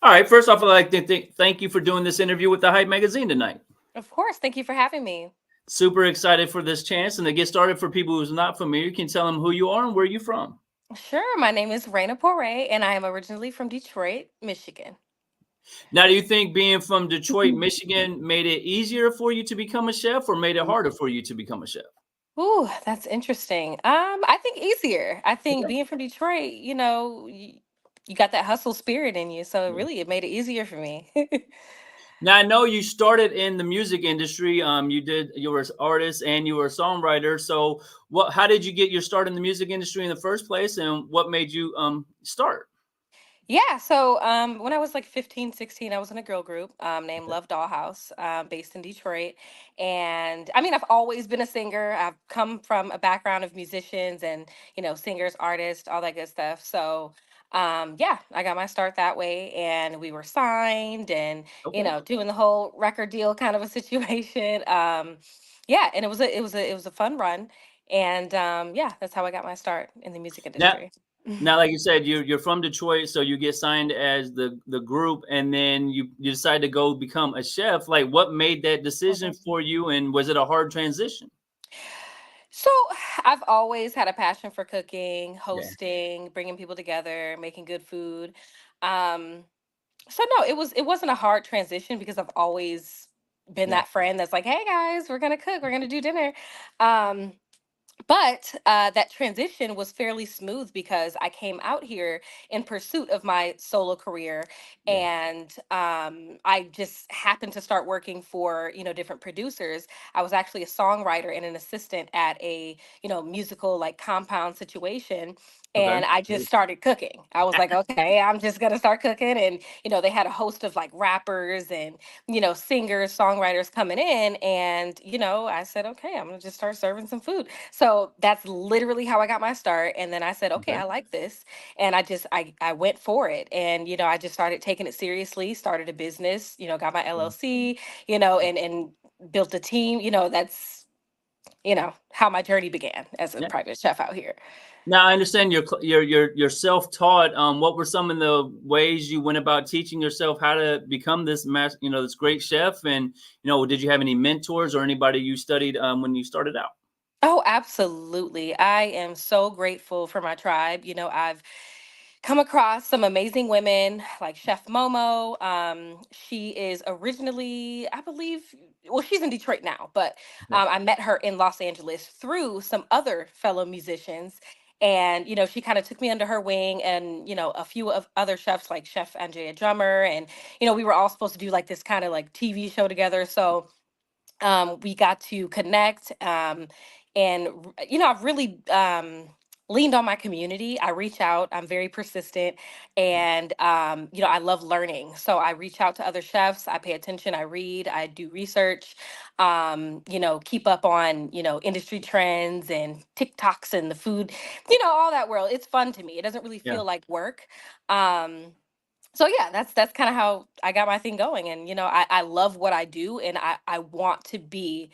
All right. First off, I'd like to thank you for doing this interview with the Hype Magazine tonight. Of course. Thank you for having me. Super excited for this chance. And to get started, for people who's not familiar, you can tell them who you are and where you're from. Sure. My name is Raina Pore, and I am originally from Detroit, Michigan. Now, do you think being from Detroit, Michigan, made it easier for you to become a chef, or made it harder for you to become a chef? Ooh, that's interesting. I think easier. I think Okay. being from Detroit, you got that hustle spirit in you, so really it made it easier for me. Now I know you started in the music industry. You were an artist and you were a songwriter. So what? How did you get your start in the music industry in the first place, and what made you start? Yeah, so when I was like 15, 16, I was in a girl group named Love Dollhouse, based in Detroit. And I mean, I've always been a singer. I've come from a background of musicians and, singers, artists, all that good stuff. So, yeah, I got my start that way. And we were signed and, Okay. doing the whole record deal kind of a situation. Yeah, and it was a fun run. And yeah, that's how I got my start in the music Now, industry. now, like you said, you're from Detroit, so you get signed as the group, and then you decide to go become a chef. Like, what made that decision for you, and was it a hard transition? So I've always had a passion for cooking, Yeah. hosting, bringing people together, making good food. Um, so no, it wasn't a hard transition because I've always been Yeah. that friend that's like, "Hey guys, we're gonna cook, we're gonna do dinner." Um, but that transition was fairly smooth because I came out here in pursuit of my solo career, Yeah. and I just happened to start working for different producers. I was actually a songwriter and an assistant at a musical like compound situation. Okay. And I just started cooking. I was like, okay, I'm just gonna start cooking. And they had a host of like rappers and singers, songwriters coming in. And I said, okay, I'm gonna just start serving some food. So that's literally how I got my start. And then I said, okay, Okay. I like this. And I went for it. And, I just started taking it seriously, started a business, got my LLC, and built a team. That's, how my journey began as a Yeah. private chef out here. Now I understand you're self-taught. What were some of the ways you went about teaching yourself how to become this great chef? And did you have any mentors or anybody you studied when you started out? Oh, absolutely. I am so grateful for my tribe. I've come across some amazing women like Chef Momo. She is originally, I believe, well, she's in Detroit now, but Okay. I met her in Los Angeles through some other fellow musicians. And, she kind of took me under her wing and, a few of other chefs like Chef Andrea Drummer. And, we were all supposed to do like this kind of like TV show together. So, we got to connect, and I've really leaned on my community. I reach out, I'm very persistent, and I love learning, so I reach out to other chefs, I pay attention, I read, I do research, keep up on industry trends and TikToks and the food, all that world. It's fun to me. It doesn't really Yeah. feel like work. So yeah, that's kind of how I got my thing going. And I love what I do, and I want to be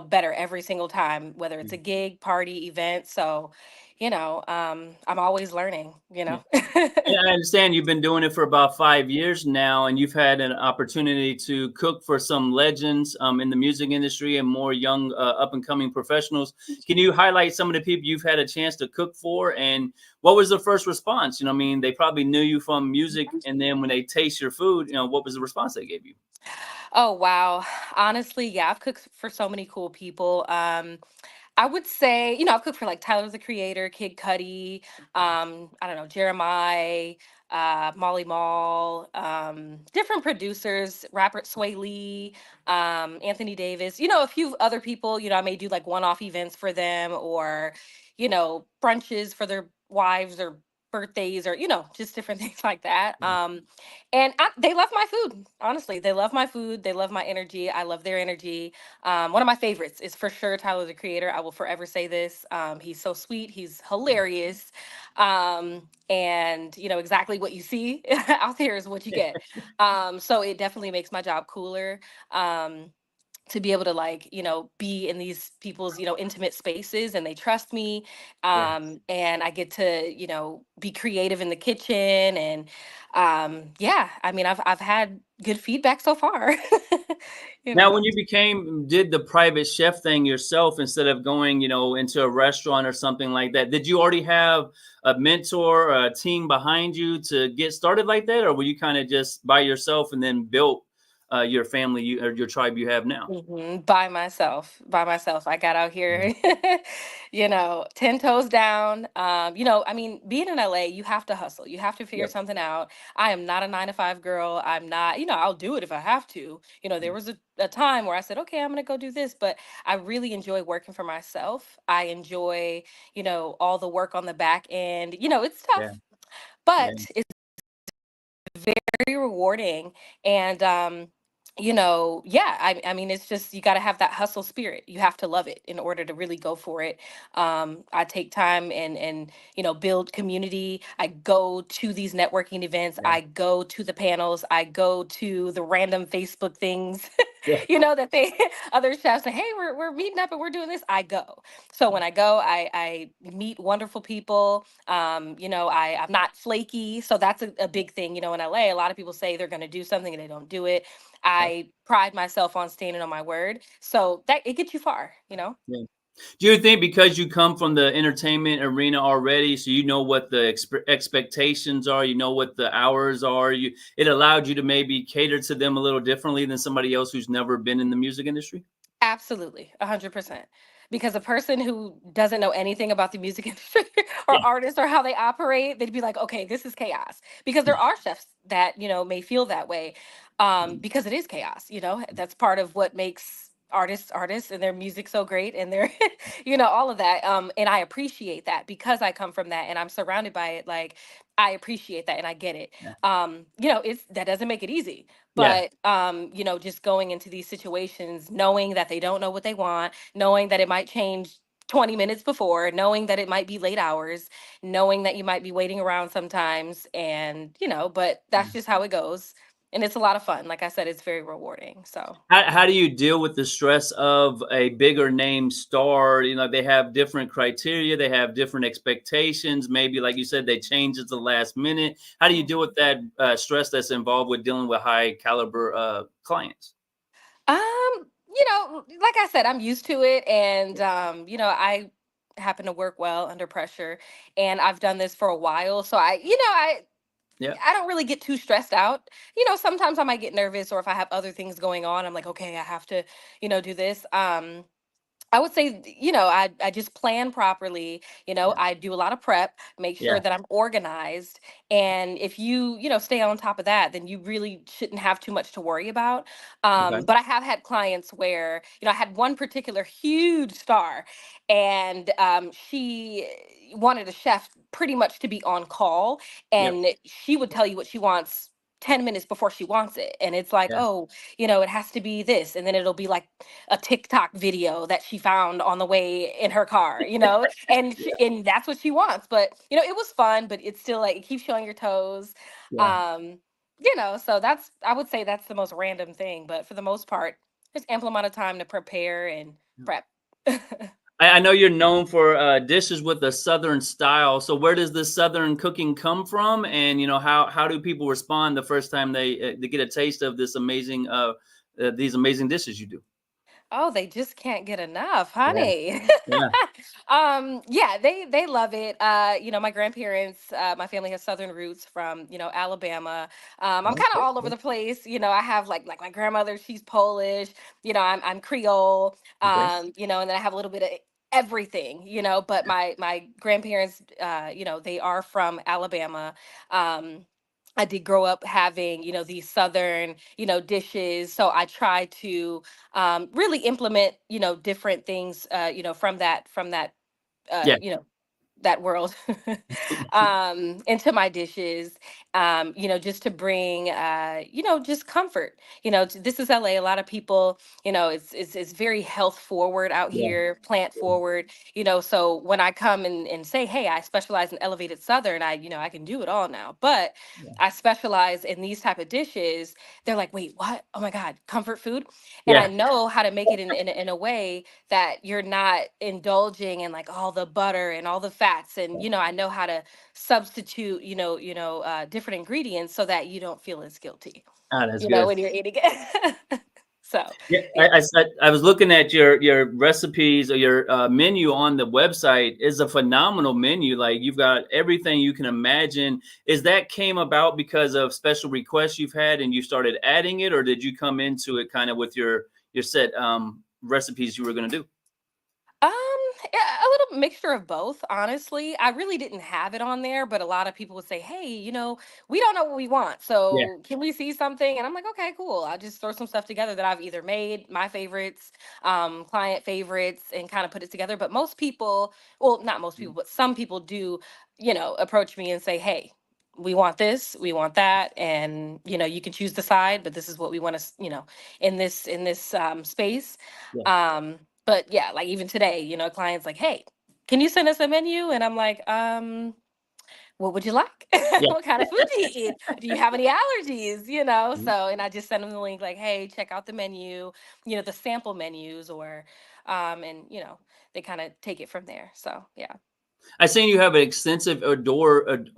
better every single time, whether it's a gig, party, event. So I'm always learning. Yeah. And I understand you've been doing it for about 5 years now, and you've had an opportunity to cook for some legends in the music industry and more young, up and coming professionals. Can you highlight some of the people you've had a chance to cook for, and what was the first response? I mean, they probably knew you from music, and then when they taste your food, what was the response they gave you? Oh wow. Honestly, yeah, I've cooked for so many cool people. I would say, I've cooked for like Tyler the Creator, Kid Cudi, I don't know, Jeremiah, Molly Mall, different producers, Robert Sway Lee, Anthony Davis, a few other people. I may do like one-off events for them, or, brunches for their wives or birthdays, or, just different things like that. And they love my food. Honestly, they love my food. They love my energy. I love their energy. One of my favorites is for sure Tyler the Creator. I will forever say this. He's so sweet. He's hilarious. And exactly what you see out there is what you get. So it definitely makes my job cooler. Um, to be able to, like, be in these people's, intimate spaces, and they trust me. Yeah. And I get to, be creative in the kitchen. And yeah, I mean, I've had good feedback so far. you Now, know. when you did the private chef thing yourself instead of going, into a restaurant or something like that, did you already have a mentor or a team behind you to get started like that? Or were you kind of just by yourself and then built your family or your tribe you have now? By myself, I got out Mhm. here, 10 toes down. I mean, being in LA, you have to hustle, you have to figure Yep. something out. I am not a 9 to 5 girl. I'm not, I'll do it if I have to. There was a time where I said, okay, I'm gonna go do this, but I really enjoy working for myself. I enjoy, all the work on the back end. It's Yeah. tough, Yeah. but it's very rewarding. And yeah, I mean, it's just, you got to have that hustle spirit. You have to love it in order to really go for it. I take time and build community. I go to these networking events, Yeah. I go to the panels, I go to the random Facebook things, Yeah. that they other chefs say, hey, we're meeting up and we're doing this. I go. So when I go, I meet wonderful people. I'm not flaky. So that's a big thing. In LA, a lot of people say they're going to do something and they don't do it. Yeah. I pride myself on standing on my word. So that it gets you far. Yeah. Do you think because you come from the entertainment arena already, so you know what the expectations are, you know what the hours are, it allowed you to maybe cater to them a little differently than somebody else who's never been in the music industry? Absolutely, 100%. Because a person who doesn't know anything about the music industry or Yeah. artists or how they operate, they'd be like, okay, this is chaos. Because there are chefs that, may feel that way, because it is chaos. That's part of what makes artists and their music so great, and their, all of that. And I appreciate that because I come from that and I'm surrounded by it. Like, I appreciate that and I get it. Yeah. It's that doesn't make it easy, Yeah. but just going into these situations knowing that they don't know what they want, knowing that it might change 20 minutes before, knowing that it might be late hours, knowing that you might be waiting around sometimes, and but that's just how it goes. And it's a lot of fun. Like I said, it's very rewarding. So How do you deal with the stress of a bigger name star? They have different criteria, they have different expectations. Maybe, like you said, they change at the last minute. How do you deal with that stress that's involved with dealing with high caliber clients? like I said, I'm used to it. And I happen to work well under pressure, and I've done this for a while. So Yeah. I don't really get too stressed out. Sometimes I might get nervous, or if I have other things going on, I'm like, okay, I have to, do this. I would say, I just plan properly. Yeah. I do a lot of prep, make sure Yeah. that I'm organized. And if stay on top of that, then you really shouldn't have too much to worry about. Okay. But I have had clients where, I had one particular huge star, and she wanted a chef pretty much to be on call, Yep. and she would tell you what she wants 10 minutes before she wants it. And it's like, Yeah. oh, it has to be this. And then it'll be like a TikTok video that she found on the way in her car, and Yeah. and that's what she wants. But it was fun, but it's still like it keeps you on your toes. Yeah. Um, so I would say that's the most random thing, but for the most part, there's ample amount of time to prepare and prep. I know you're known for dishes with a Southern style. So where does this Southern cooking come from? And how do people respond the first time they get a taste of these amazing dishes you do? Oh, they just can't get enough, Yeah. honey. Yeah. Yeah, they love it. My grandparents, my family has southern roots from, Alabama. I'm kind of Okay. all over the place. I have like my grandmother, she's Polish, I'm Creole, Okay. and then I have a little bit of everything, but my grandparents, they are from Alabama. I did grow up having, these southern, dishes. So I try to really implement, different things, from that, Yeah. that world into my dishes, just to bring, just comfort. This is LA. A lot of people, it's very health forward out Yeah. here, plant forward. So when I come and say, hey, I specialize in elevated Southern, I can do it all now, but Yeah. I specialize in these type of dishes. They're like, wait, what? Oh my God, comfort food. And I Yeah. know how to make it in a way that you're not indulging in like all the butter and all the fats. And, I know how to substitute, different ingredients so that you don't feel as guilty, Ah, that's good. when you're eating it. So, Yeah, yeah. I was looking at your recipes or your menu on the website. Is a phenomenal menu. Like you've got everything you can imagine. Is that came about because of special requests you've had and you started adding it, or did you come into it kind of with your set recipes you were going to do? Um, yeah, a little mixture of both, honestly. I really didn't have it on there, but a lot of people would say, "Hey, we don't know what we want, Yeah. so can we see something?" And I'm like, "Okay, cool. I'll just throw some stuff together that I've either made, my favorites, client favorites, and kind of put it together." But most people, well, not most people, but some people do, approach me and say, "Hey, we want this, we want that, and you can choose the side, but this is what we want to, in this space." Yeah. But yeah, like even today, clients like, hey, can you send us a menu? And I'm like, what would you like? Yeah. What kind of food do you eat? Do you have any allergies? Mhm. So, and I just send them the link like, hey, check out the menu, the sample menus, or and they kind of take it from there. So yeah. I seen you have an extensive hors d'oeuvres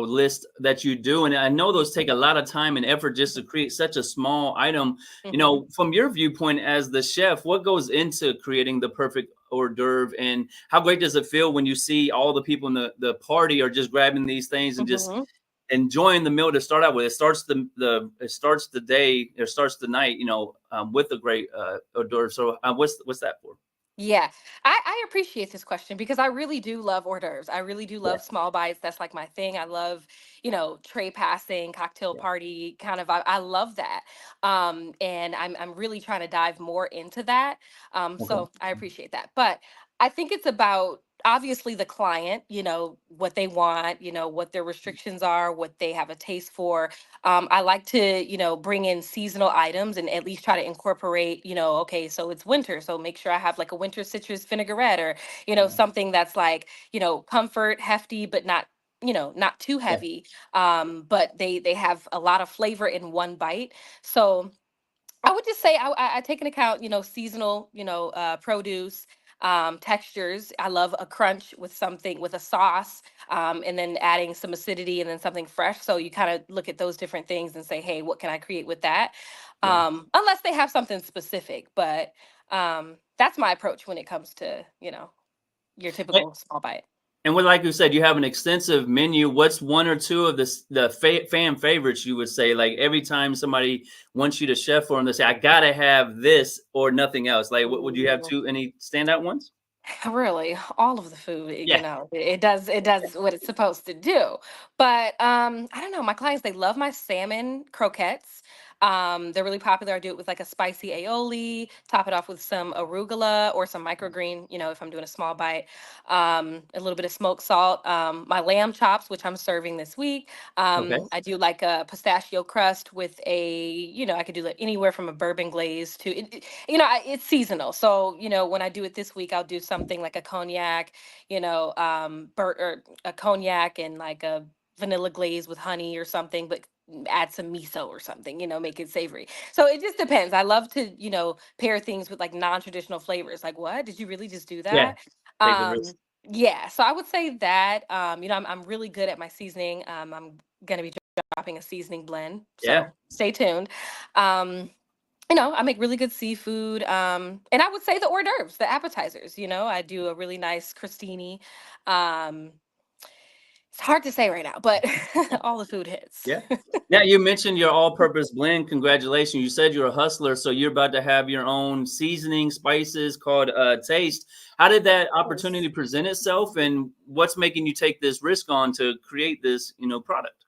list that you do, and I know those take a lot of time and effort just to create such a small item. Hmm. From your viewpoint as the chef, what goes into creating the perfect hors d'oeuvre, and how great does it feel when you see all the people in the party are just grabbing these things and just Hmm. enjoying the meal to start out with? It starts it starts the day, it starts the night, with a great hors d'oeuvre. So what's that for? Yeah, I appreciate this question because I really do love hors d'oeuvres. I really do Yeah, love small bites. That's like my thing. I love, tray passing, cocktail yeah. party kind of. I love that. And I'm really trying to dive more into that. Okay. So I appreciate that. But I think it's about obviously the client, what they want, what their restrictions are, what they have a taste for. I like to, bring in seasonal items and at least try to incorporate, okay, so it's winter, so make sure I have like a winter citrus vinaigrette or, Yeah. something that's like, comfort, hefty, but not too Yeah. heavy. But they have a lot of flavor in one bite. So I would just say I take into account, seasonal, produce, textures. I love a crunch with something with a sauce, and then adding some acidity and then something fresh. So you kind of look at those different things and say, hey, what can I create with that? Yeah. Unless they have something specific, but that's my approach when it comes to, your And, typical small bite. and what, like you said, you have an extensive menu. What's one or two of the fan favorites you would say? Like every time somebody wants you to chef for them, they say, "I gotta have this or nothing else." Like, what would you have any standout ones? Really, all of the food, Yeah. it does what it's supposed to do. But I don't know, my clients, they love my salmon croquettes. They're really popular. I do it with like a spicy aioli, top it off with some arugula or some microgreen, if I'm doing a small bite. A little bit of smoked salt. My lamb chops, which I'm serving this week. Okay. I do like a pistachio crust with I could do like anywhere from a bourbon glaze to it's seasonal. So, when I do it this week, I'll do something like a cognac, or a cognac and like a vanilla glaze with honey or something, but add some miso or something, make it savory. So it just depends. I love to, pair things with like non-traditional flavors. Like, what? Did you really just do Yeah. that? Take the risk. Um, yeah, so I would say that I'm really good at my seasoning. I'm gonna be dropping a seasoning blend, Yeah. so stay tuned. Um, I make really good seafood. And I would say the hors d'oeuvres, the appetizers, I do a really nice crostini. Um, it's hard to say right now, but all the food hits. Yeah. Yeah. You mentioned your all-purpose blend. Congratulations. You said you're a hustler, so you're about to have your own seasoning spices called Taste. How did that Yes. opportunity present itself, and what's making you take this risk on to create this, product?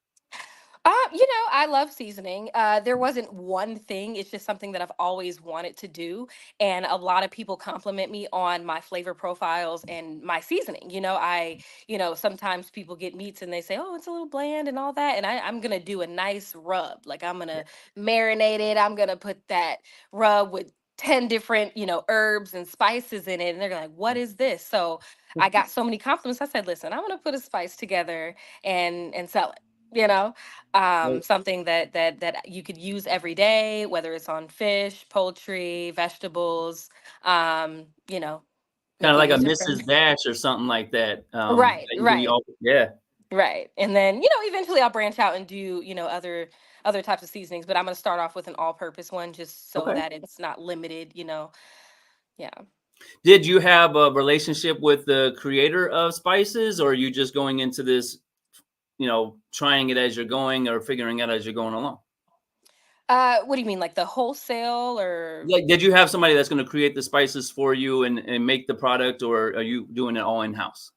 I love seasoning. There wasn't one thing. It's just something that I've always wanted to do. And a lot of people compliment me on my flavor profiles and my seasoning. Sometimes people get meats and they say, oh, it's a little bland and all that. And I'm going to do a nice rub. Like I'm going Yeah. to marinate it. I'm going to put that rub with 10 different, herbs and spices in it. And they're like, what is this? So I got so many compliments. I said, listen, I'm going to put a spice together and sell it. You know, Right. something that you could use every day, whether it's on fish, poultry, vegetables. You know, Kind of making like a these Mrs. different. Dash or something like that. Right, That we right, all, yeah, right, and then eventually I'll branch out and do other types of seasonings, but I'm gonna start off with an all-purpose one just so okay. that it's not limited. Yeah. Did you have a relationship with the creator of spices, or are you just going into this, trying it as you're going or figuring out as you're going along? What do you mean, like the wholesale or? Like, did you have somebody that's going to create the spices for you and make the product, or are you doing it all in house?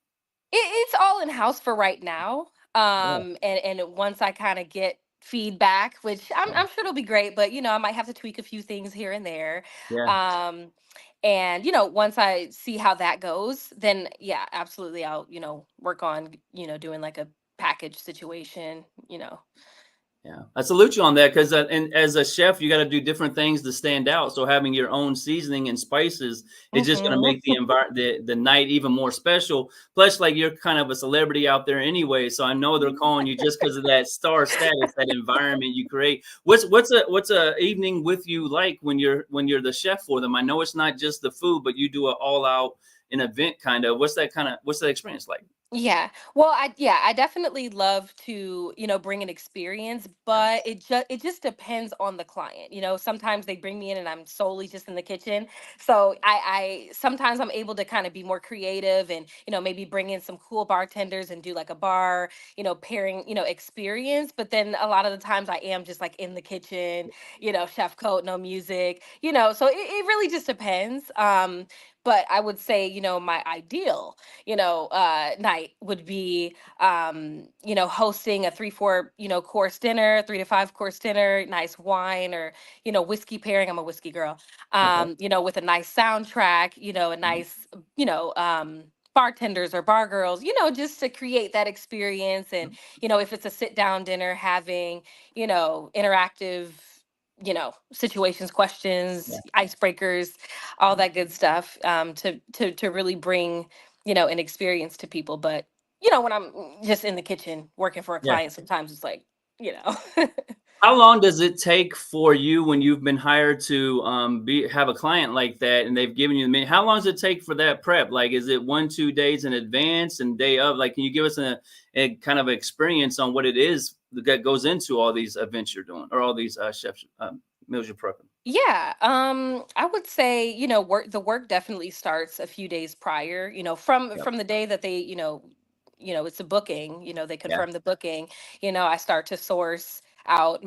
It's all in house for right now. Yeah, And once I kind of get feedback, which I'm sure it'll be great, but I might have to tweak a few things here and there. yeah. Um, and once I see how that goes, then yeah, absolutely, I'll work on doing like a package situation. Yeah, I salute you on that because, and as a chef, you got to do different things to stand out. So having your own seasoning and spices is just going to Hmm. make the night even more special. Plus, like you're kind of a celebrity out there anyway, so I know they're calling you just because of that star status, that environment you create. What's a evening with you like when you're the chef for them? I know it's not just the food, but you do an all out an event kind of. What's that experience like? Yeah. Well, I definitely love to, bring an experience, Yeah, but it just depends on the client. Sometimes they bring me in and I'm solely just in the kitchen. So I sometimes I'm able to kind of be more creative and, maybe bring in some cool bartenders and do like a bar, pairing, experience. But then a lot of the times I am just like in the kitchen, chef coat, no music, so it really just depends. But I would say, my ideal night would be, hosting a 3, 4, course dinner, 3 to 5 course dinner, nice wine or, whiskey pairing. I'm a whiskey girl. okay. With a nice soundtrack, a Mhm. nice, bartenders or bar girls, just to create that experience. And, if it's a sit down dinner, having, interactive, situations, Yeah, questions, icebreakers, all that good stuff, to really bring an experience to people. But when I'm just in the kitchen working for a yeah. client, sometimes it's like you know How long does it take for you when you've been hired to be have a client like that and they've given you the menu? How long does it take for that prep? Like, is it 1, 2 days in advance and day of? Like, can you give us a kind of experience on what it is that goes into all these events you're doing or all these chefs meals you're prepping? Yeah, I would say, the work definitely starts a few days prior, from Yep. the day that they, it's a booking, they Yeah. confirm the booking. I start to source out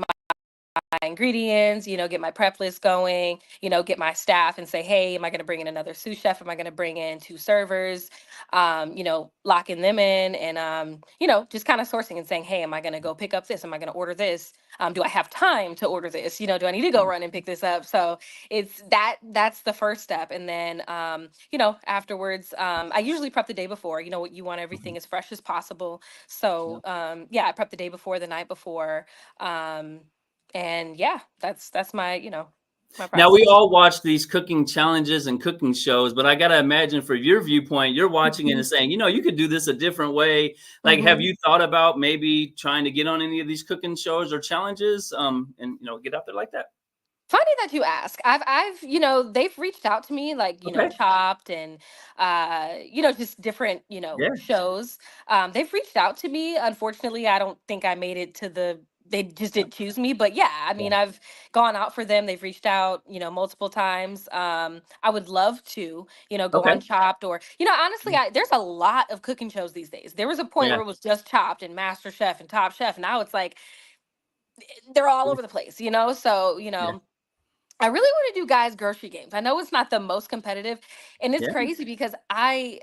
ingredients, get my prep list going, get my staff and say, hey, am I going to bring in another sous chef? Am I going to bring in 2 servers? Locking them in and, just kind of sourcing and saying, hey, am I going to go pick up this? Am I going to order this? Do I have time to order this? Do I need to go Yeah. run and pick this up? So that's the first step. And then, afterwards, I usually prep the day before. What you want Mhm. everything as fresh as possible. Yeah. So, yeah, I prep the day before, the night before. Um, and yeah, that's my my Now we process. all watch these cooking challenges and cooking shows, but I gotta imagine for your viewpoint, you're watching it and saying, you could do this a different way. Like, have Hmm. you thought about maybe trying to get on any of these cooking shows or challenges, and get out there like that? Funny that you ask. I've they've reached out to me, like Okay. Chopped and just different Yeah. shows. They've reached out to me. Unfortunately, I don't think I made it to the. They just Yeah. didn't choose me, but yeah, I Yeah. mean, I've gone out for them. They've reached out, multiple times. I would love to, go Okay. on Chopped or, honestly, there's a lot of cooking shows these days. There was a point Yeah. where it was just Chopped and Master Chef and Top Chef. Now it's like they're all Yeah. over the place, So, Yeah. I really want to do guys grocery games. I know it's not the most competitive, and it's Yeah. crazy because I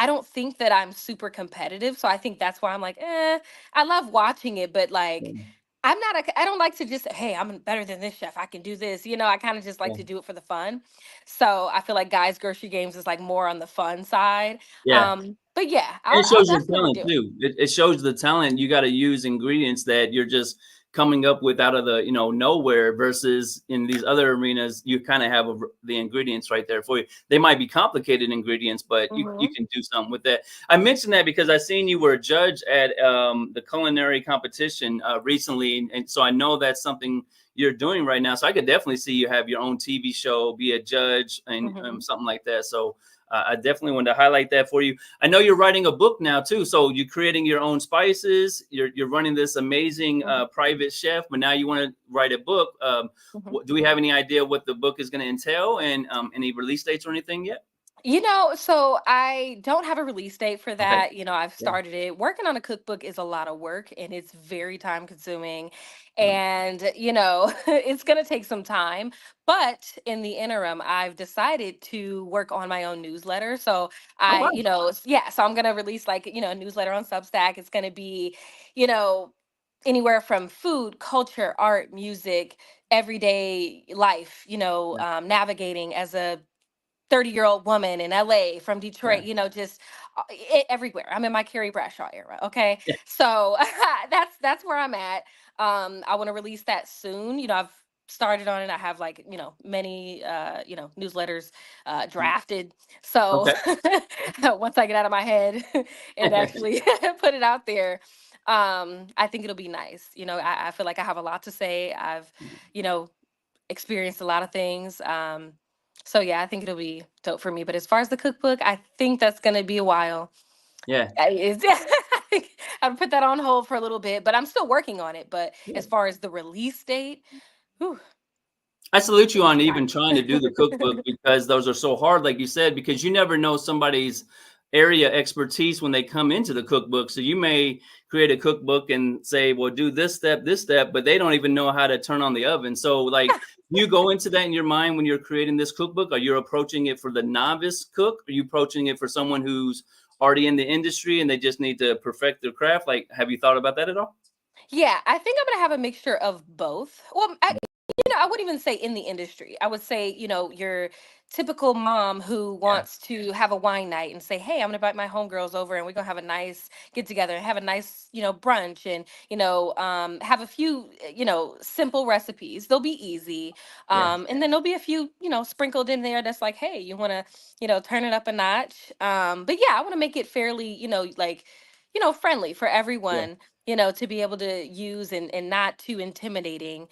don't think that I'm super competitive, so I think that's why I'm like, I love watching it, but like Yeah. I'm not I don't like to just, hey, I'm better than this chef, I can do this. I kind of just like Yeah. to do it for the fun. So I feel like guys grocery games is like more on the fun side. Yeah. But yeah, And it I'll shows your definitely talent do it. too. It shows the talent. You got to use ingredients that you're just coming up with out of the nowhere. Versus in these other arenas, you kind of have the ingredients right there for you. They might be complicated ingredients, but you Hmm. can do something with that. I mentioned that because I seen you were a judge at the culinary competition recently, and so I know that's something you're doing right now. So I could definitely see you have your own TV show, be a judge, and Hmm. something like that. So I definitely wanted to highlight that for you. I know you're writing a book now too, so you're creating your own spices. You're running this amazing private chef, but now you want to write a book. Hmm. Do we have any idea what the book is going to entail, and any release dates or anything yet? So I don't have a release date for Okay. that. I've Yeah. started it. Working on a cookbook is a lot of work and it's very time consuming. Mm. And, it's going to take some time. But in the interim, I've decided to work on my own newsletter. So Oh wow. yeah, so I'm going to release like, a newsletter on Substack. It's going to be, you know, anywhere from food, culture, art, music, everyday life, Yeah. navigating as a 30-year-old woman in LA from Yeah. Detroit, just everywhere. I'm in my Carrie Bradshaw era. Okay. Yeah. So that's where I'm at. I want to release that soon. I've started on it. I have like, many newsletters Mm. drafted. So Okay. once I get out of my head and actually put it out there, I think it'll be nice. I feel like I have a lot to say. I've, you know, experienced a lot of things. So yeah, I think it'll be dope for me. But as far as the cookbook, I think that's gonna be a while. Yeah. I think I'll put that on hold for a little bit, but I'm still working on it. But as far as the release date, whew, I salute you it'll on be even trying to do the cookbook because those are so hard, like you said, because you never know somebody's area expertise when they come into the cookbook. So you may create a cookbook and say, well, do this step, but they don't even know how to turn on the oven. So, like, you go into that in your mind when you're creating this cookbook? Are you approaching it for the novice cook? Are you approaching it for someone who's already in the industry and they just need to perfect their craft? Like, have you thought about that at all? Yeah, I think I'm gonna have a mixture of both. Well, I wouldn't even say in the industry. I would say, your typical mom who Yeah. wants to have a wine night and say, hey, I'm gonna invite my homegirls over and we're gonna have a nice get together and have a nice, brunch and, have a few, simple recipes. They'll be easy. Yeah. And then there'll be a few, sprinkled in there that's like, hey, you wanna, turn it up a notch. But yeah, I wanna make it fairly, like, friendly for Yeah. everyone, to be able to use and not too intimidating,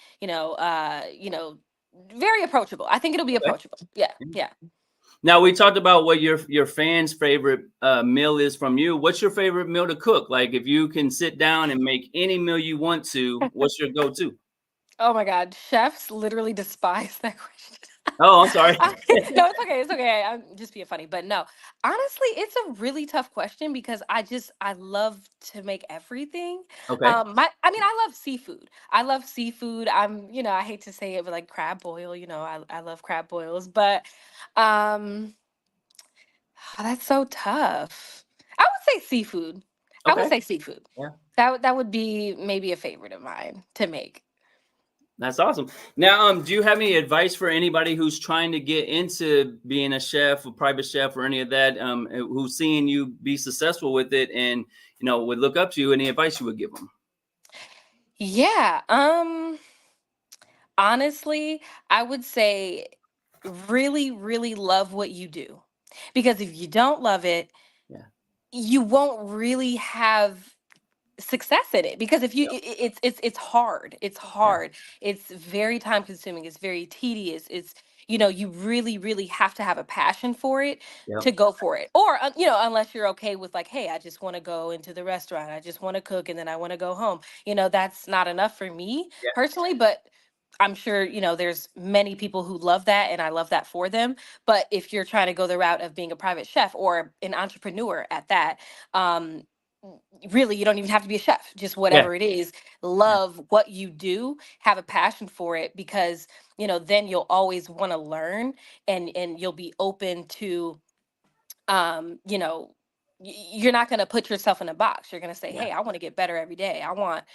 very approachable. I think it'll be Okay. approachable. Yeah, yeah. Now we talked about what your fans' favorite meal is from you. What's your favorite meal to cook? Like if you can sit down and make any meal you want to, what's your go-to? Oh my God, chefs literally despise that question. Oh, I'm sorry. No, it's okay. It's okay. I'm just being funny, but no, honestly, it's a really tough question because I love to make everything. Okay. I mean, I love seafood. I love seafood. I hate to say it, but like crab boil. I love crab boils, but um, that's so tough. I would say seafood. I would Okay. say seafood. Yeah. That would be maybe a favorite of mine to make. That's awesome. Now, do you have any advice for anybody who's trying to get into being a chef, a private chef, or any of that, who's seeing you be successful with it and would look up to you? Any advice you would give them? Yeah. Honestly, I would say really, really love what you do. Because if you don't love it, Yeah. you won't really have success in it because if you Yep. it's hard, Yeah. it's very time consuming, it's very tedious, it's you really really have to have a passion for it Yep. to go for it, or unless you're okay with like, hey, I just want to go into the restaurant, I just want to cook and then I want to go home. That's not enough for me Yeah. personally, but I'm sure there's many people who love that and I love that for them. But if you're trying to go the route of being a private chef or an entrepreneur at that, um really you don't even have to be a chef, just Yeah. whatever it is, Yeah. love what you do, have a passion for it, because then you'll always want to learn, and you'll be open to um you know you're not going to put yourself in a box. You're going to say, Yeah. hey, I want to get better every day. I want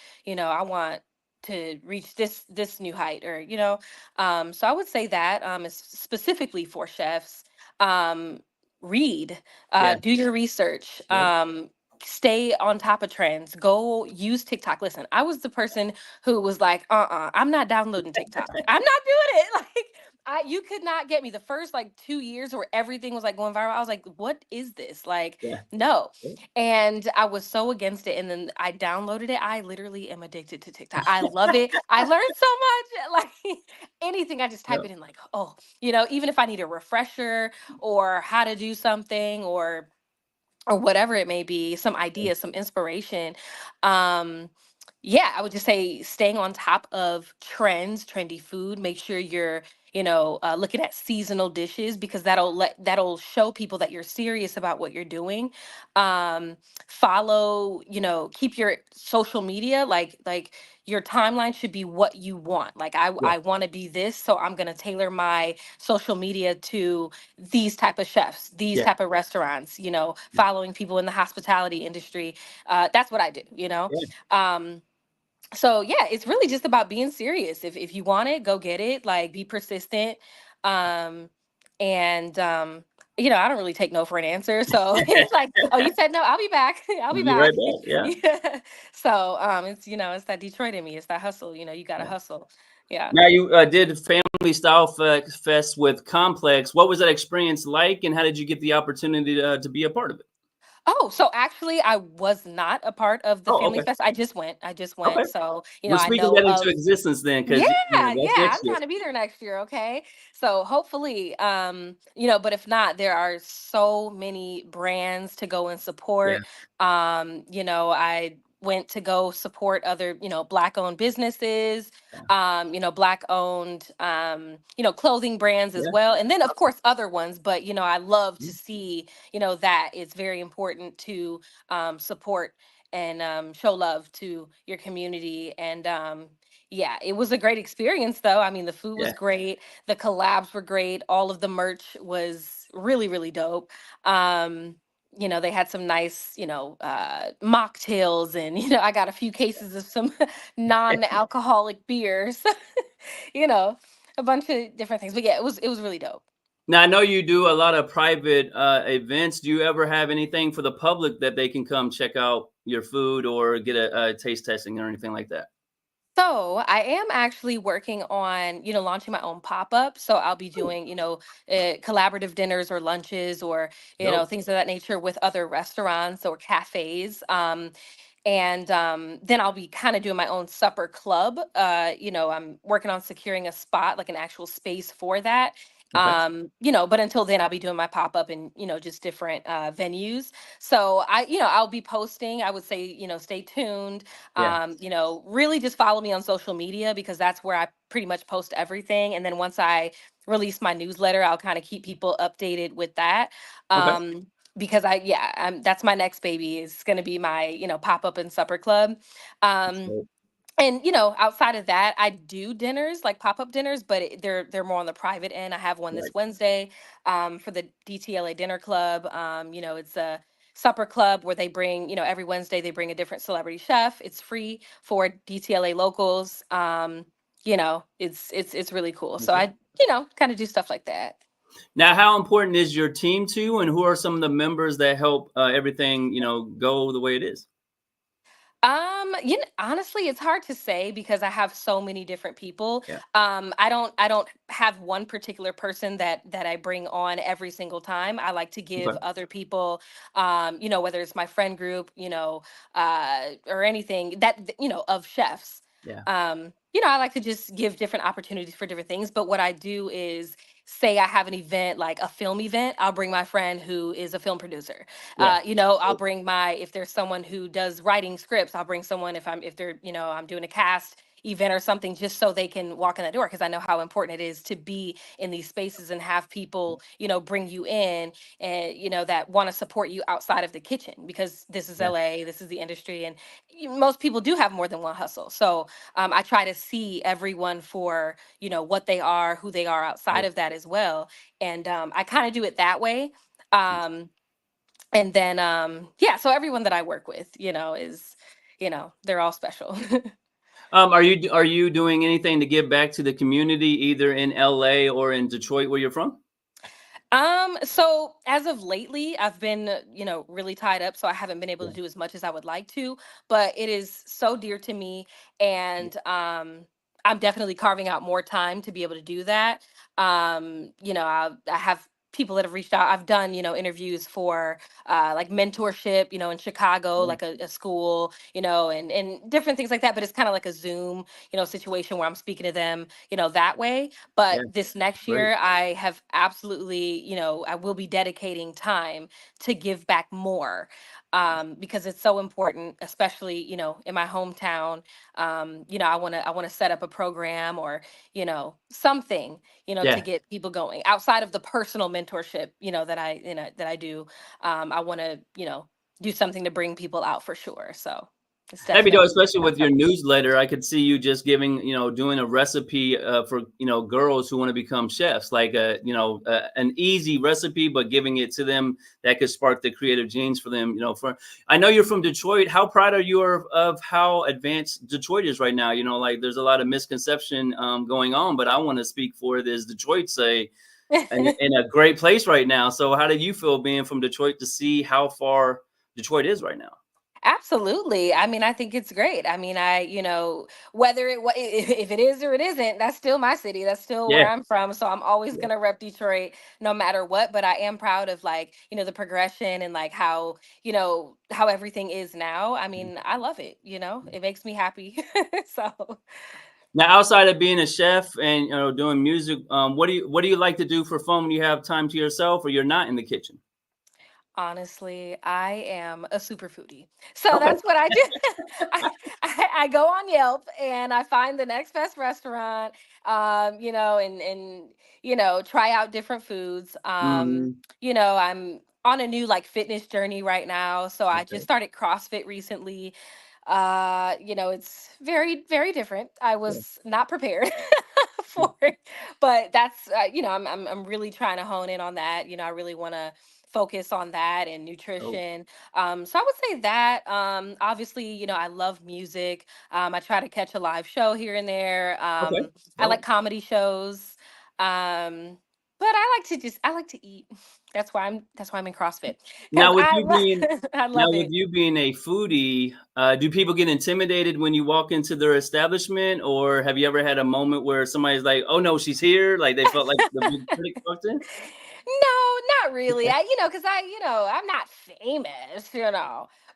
to reach this new height, or so I would say that is specifically for chefs. um Read, Yeah. do your research, Yep. stay on top of trends, go use TikTok. Listen, I was the person who was like, I'm not downloading TikTok, I'm not doing it. Like, you could not get me the first like 2 years where everything was like going viral. I was like, what is this? Like, Yeah. no. Yep. And I was so against it. And then I downloaded it. I literally am addicted to TikTok. I love it. I learned so much. Like, anything, I just type Yep. it in, like, oh, even if I need a refresher or how to do something, or whatever it may be, some ideas, some inspiration. Um, yeah, I would just say staying on top of trends, trendy food. Make sure you're, looking at seasonal dishes, because that'll show people that you're serious about what you're doing. Um, Follow, keep your social media, like your timeline should be what you want. Like, Yeah. I want to be this, so I'm gonna tailor my social media to these type of chefs, these Yeah. type of restaurants, following people in the hospitality industry. That's what I do, Yeah. um so yeah, it's really just about being serious. If you want it, go get it. Like, be persistent. um and I don't really take no for an answer, so it's like, oh, you said no, I'll be back. I'll be Be right back. back. Yeah. Yeah. So it's that Detroit in me. It's that hustle. You got to Yeah. hustle. Yeah. Now you did Family Style Fest with Complex. What was that experience like, and how did you get the opportunity to be a part of it? Oh, so actually, I was not a part of the Oh, Family okay. Fest. I just went. I just Okay. went. So, We're I speaking know that into of. existence then, Yeah, because yeah, that's next I'm year. trying to be there next year, okay? So hopefully, but if not, there are so many brands to go and Yeah. support. I went to go support other, black owned businesses, Yeah. black owned, clothing brands as Yeah. well. And then of course other ones, but I love to Mhm. see, that it's very important to support and show love to your community. And yeah, it was a great experience though. I mean, the food was Yeah. great, the collabs were great, all of the merch was really, really dope. Um, they had some nice, mocktails, and I got a few cases of some non-alcoholic beers, you know, a bunch of different things. But yeah, it was really dope. Now I know you do a lot of private events. Do you ever have anything for the public that they can come check out your food or get a taste testing or anything like that? So I am actually working on, launching my own pop-up. So I'll be Cool. doing, collaborative dinners or lunches, or, Dope. things of that nature with other restaurants or cafes. And then I'll be kind of doing my own supper club. I'm working on securing a spot, like an actual space for that. Okay. But until then, I'll be doing my pop-up in, just different venues. So I'll be posting. I would say, stay tuned. Yeah. Really just follow me on social media, because that's where I pretty much post everything. And then once I release my newsletter, I'll kind of keep people updated with that. Okay. Because that's my next baby, is going to be my, pop up and supper club. Um, So, and outside of that, I do dinners, like pop up dinners, but they're more on the private end. I have one right. this Wednesday, for the DTLA Dinner Club. It's a supper club where they bring, every Wednesday they bring a different celebrity chef. It's free for DTLA locals. It's really cool. So Okay. I, kind of do stuff like that. Now, how important is your team to you, and who are some of the members that help everything go the way it is? Honestly, it's hard to say because I have so many different people. Yeah. I don't have one particular person that I bring on every single time. I like to give Okay. other people, whether it's my friend group, or anything that, of chefs. Yeah. I like to just give different opportunities for different things. But what I do is, say I have an event, like a film event, I'll bring my friend who is a film producer. Yeah. I'll bring if there's someone who does writing scripts, I'll bring someone, if they're, I'm doing a cast event or something, just so they can walk in that door, because I know how important it is to be in these spaces and have people, bring you in, and that want to support you outside of the kitchen, because this is Yeah. LA, this is the industry, and most people do have more than one hustle. So I try to see everyone for, what they are, who they are outside Yeah. of that as well. And I kind of do it that way. Um, and then yeah, so everyone that I work with, is, they're all special. Are you doing anything to give back to the community, either in LA or in Detroit, where you're from? So as of lately, I've been, really tied up, so I haven't been able Yeah, to do as much as I would like to, but it is so dear to me, yeah, and I'm definitely carving out more time to be able to do that. I have people that have reached out. I've done, interviews for like mentorship, in Chicago, yeah, like a school, and different things like that, but it's kind of like a Zoom, situation where I'm speaking to them, that way. yeah, But this next great. year, I have absolutely, I will be dedicating time to give back more, because it's so important, especially, in my hometown. I want to set up a program, or, something, to Yeah. get people going outside of the personal mentorship, that I do. I want to, do something to bring people out for sure. So it's That'd be dope, definitely especially on with your purpose. newsletter. I could see you just giving, doing a recipe for, girls who want to become chefs, like an easy recipe, but giving it to them that could spark the creative genes for them. I know you're from Detroit. How proud are you of how advanced Detroit is right now? Like there's a lot of misconception going on, but I want to speak for it. Is Detroit's in a great place right now? So how do you feel being from Detroit to see how far Detroit is right now? Absolutely. I mean, I think it's great. I mean, whether if it is or it isn't, that's still my city. That's still Yeah. where I'm from. So I'm always Yeah. gonna rep Detroit no matter what. But I am proud of, like, the progression, and like how everything is now. I mean, I love it. It makes me happy. So Now, outside of being a chef and doing music, what do you like to do for fun when you have time to yourself or you're not in the kitchen? honestly, I am a super foodie. So Okay. that's what I do. I go on Yelp and I find the next best restaurant, and try out different foods. Hmm. I'm on a new like fitness journey right now. So I just Okay. started CrossFit recently. It's very, very different. I Yeah. was not prepared for it, but that's I'm really trying to hone in on that. I really want to focus on that and Oh, nutrition. So I would say that, obviously, I love music. I try to catch a live show here and there. okay. I like Oh. comedy shows. But I like to eat. That's why I'm in CrossFit, because Now, with you being I now love with it. you being a foodie, do people get intimidated when you walk into their establishment, or have you ever had a moment where somebody's like, "Oh no, she's here," like they felt like the big critic walked in? No, not really. Okay. Because I'm not famous,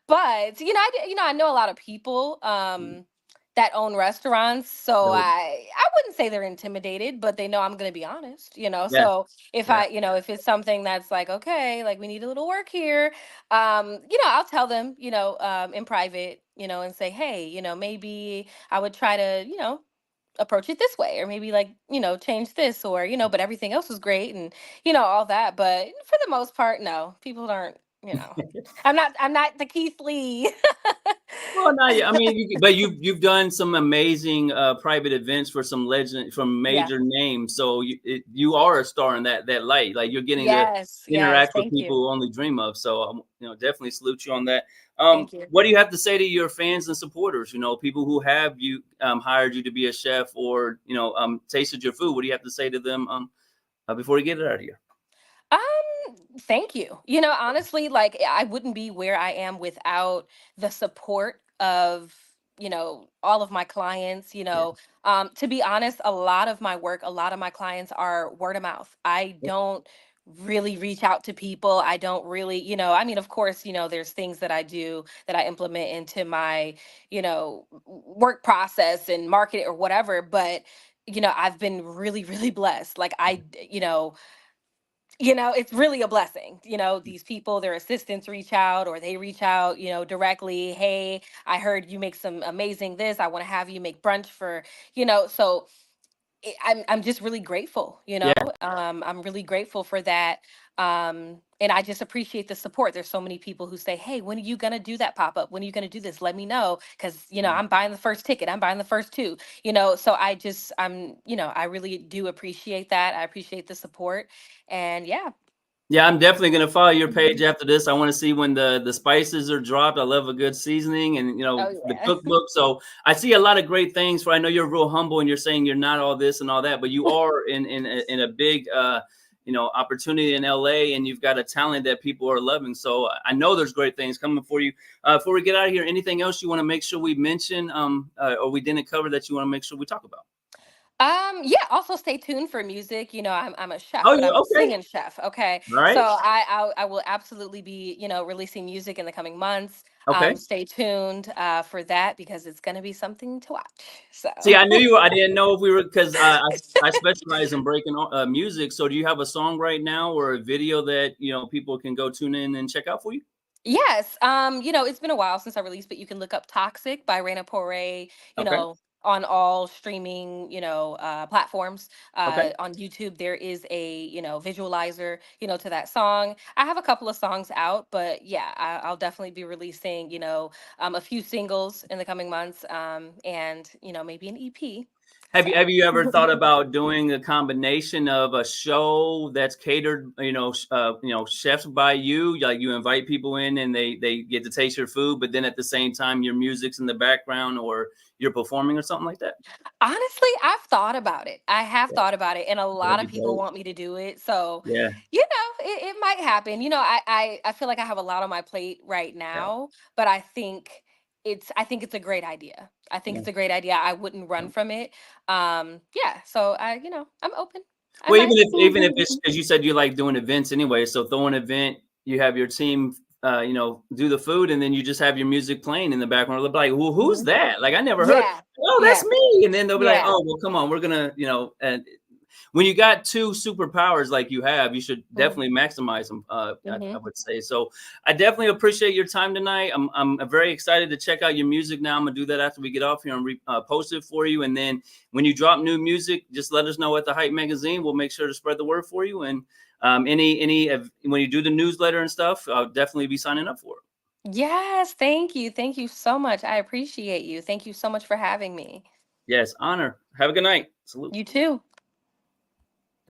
but I know a lot of people Mm. that own restaurants, so Dope. I wouldn't say they're intimidated, but they know I'm going to be honest. Yeah. So if Yeah. if it's something that's like, okay, like we need a little work here, I'll tell them, in private, and say, hey, maybe I would try to, approach it this way, or maybe like change this, or but everything else was great, and all that. But for the most part, no, people aren't, I'm not the Keith Lee. Well, no, yeah, I mean, but you've done some amazing private events for some legend from Yeah. major names, so you are a star in that light. Like you're getting to Yes, yes, interact with thank people you. who only dream of. So definitely salute you on that. Thank you. What do you have to say to your fans and supporters? People who have you hired you to be a chef or tasted your food. What do you have to say to them before you get it out of here? Thank you. Honestly, like, I wouldn't be where I am without the support of, all of my clients. Yeah. To be honest, a lot of my work, a lot of my clients are word of mouth. I don't really reach out to people. I don't really, I mean, of course, there's things that I do that I implement into my, work process and market it or whatever, but I've been really, really blessed. Like, it's really a blessing. These people, their assistants reach out, or they reach out, directly. Hey, I heard you make some amazing this. I want to have you make brunch for, so I'm just really grateful, Yeah. I'm really grateful for that. And I just appreciate the support. There's so many people who say, hey, when are you going to do that pop up? When are you going to do this? Let me know. Cause I'm buying the first ticket. I'm buying the first two, so I really do appreciate that. I appreciate the support, and yeah. Yeah, I'm definitely gonna follow your page Mhm. after this. I want to see when the spices are dropped. I love a good seasoning and Oh the yeah. cookbook. So I see a lot of great things. For I know you're real humble and you're saying you're not all this and all that, but you are in a big opportunity in LA, and you've got a talent that people are loving. So I know there's great things coming for you. Before we get out of here, anything else you want to make sure we mention or we didn't cover that you want to make sure we talk about? Yeah, also stay tuned for music. I'm a chef, Oh, but you I'm a okay? singing chef. Okay. All So right. I will absolutely be, releasing music in the coming months. Okay. Stay tuned for that because it's gonna be something to watch. So See, I knew you were. I didn't know if we were because I specialize in breaking music. So, do you have a song right now or a video that people can go tune in and check out for you? Yes, it's been a while since I released, but you can look up Toxic by Pore, you Okay. know, on all streaming, platforms. Okay. On YouTube, there is a, visualizer, to that song. I have a couple of songs out, but yeah, I'll definitely be releasing, a few singles in the coming months, and, maybe an EP. Have So. you ever thought about doing a combination of a show that's catered, chefs by you, like you invite people in and they get to taste your food, but then at the same time your music's in the background or you're performing or something like that? Honestly, I've thought about it. I have Yeah, thought about it, and a that'd lot of be people dope. want me to do it. So, Yeah, it might happen. I feel like I have a lot on my plate right yeah, now, but I think it's a great idea. I think yeah. it's a great idea. I wouldn't run from it. Yeah. So I'm open. I Well, might. even if it's because you said you like doing events anyway, so throw an event, you have your team, do the food, and then you just have your music playing in the background. They'll be like, "Well, who's Mhm. that? Like, I never heard." Yeah. Oh, that's Yeah. me. And then they'll be like, Yeah. "Oh, well, come on, we're gonna, and when you got two superpowers like you have, you should Mhm. definitely maximize them. I Mhm. would say so. I definitely appreciate your time tonight. I'm very excited to check out your music now. I'm gonna do that after we get off here and post it for you. And then when you drop new music, just let us know at the Hype Magazine. We'll make sure to spread the word for you. And when you do the newsletter and stuff, I'll definitely be signing up for it. Yes. Thank you. Thank you so much. I appreciate you. Thank you so much for having me. Yes, honor. Have a good night. Salute. You too.